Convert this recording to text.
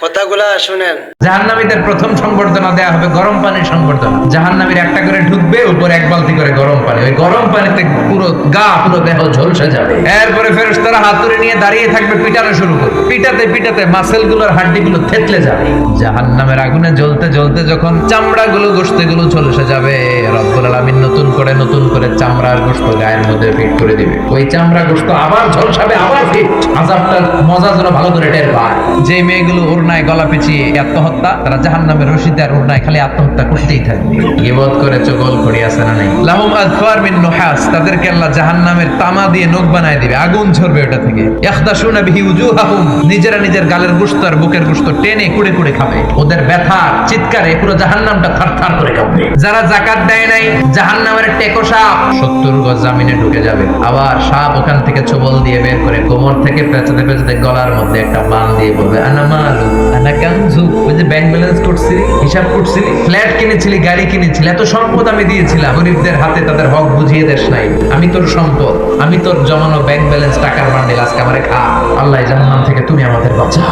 কথাগুলা শুনেন। জাহান্নামীদের প্রথম সংবর্ধনা দেয়া হবে গরম পানির সংবর্ধনা। জাহান্নামীর একটা করে ঢুকবে, উপরে এক বালতি করে গরম পানি। ওই গরম পানিতে পুরো গা পুরো দেহ ঝলসে যাবে। এরপরে ফেরেশতারা হাতুড়ি নিয়ে দাঁড়িয়ে থাকবে, পিটানো শুরু করবে। পিটাতে পিটাতে মাসেলগুলোর হাড্ডিগুলো থেতলে যাবে। জাহান্নামের আগুনে জ্বলতে জ্বলতে যখন চামড়াগুলো গোশতগুলো ঝলসে যাবে, রব্বুল আলামিন নতুন করে চামড়ার গোশত গায়ের মধ্যে ফিট করে দিবে। ওই চামড়া গোশত আবার ঝলসাবে, আবার ফিট। আযাবটার মজা যেন ভালো করে টের পায়। যে মেয়েগুলো ওড়নায় গলা পেঁচিয়ে আত্মহত্যা, তারা জাহান্নামের রশিদে আর ওড়নায় খালি আত্মহত্যা করতেই থাকবে। গীবত করে চগল করি আছে না নাই? লাহুম আযফার মিন নুহাস, তাদেরকে আল্লাহ জাহান্নামের তামা দিয়ে নখ বানায় দিবে, আগুন ঝরবে ওটা থেকে। ইয়াখদাশুনা বিহি উজুহাহুম, নিজেরা নিজের গালের গোশত আর বুকের গোশত টেনে কুড়ে কুড়ে খাবে। ওদের ব্যথা চিৎকারে পুরো জাহান্নামটা থারথার করে কাঁপবে। যারা যাকাত দেয় নাই, জাহান্নামের টেকো সাপ 70 গজ জামিনে ঢুকে যাবে। আবার সাপ ওখান থেকে ছোবল দিয়ে বের করে কোমর থেকে পেঁচাতে পেঁচাতে গলার মধ্যে একটা বান দিয়ে বলবে, আনা মালু আনা কানজু। ওই যে ব্যাংক ব্যালেন্স করছিলি, হিসাব করছিলি, ফ্ল্যাট কিনেছিলি, গাড়ি কিনেছিলি, এত সম্পদ আমি দিয়েছিলাম, গরিবদের হাতে তাদের হক বুঝিয়ে দেশ নাই। আমি তোর সম্পদ, আমি তোর জমানো ব্যাংক ব্যালেন্স টাকার বান্ডিল, আজকে আমারে খা। আল্লাহ জাহান্নাম থেকে তুমি আমাদের বাঁচাও।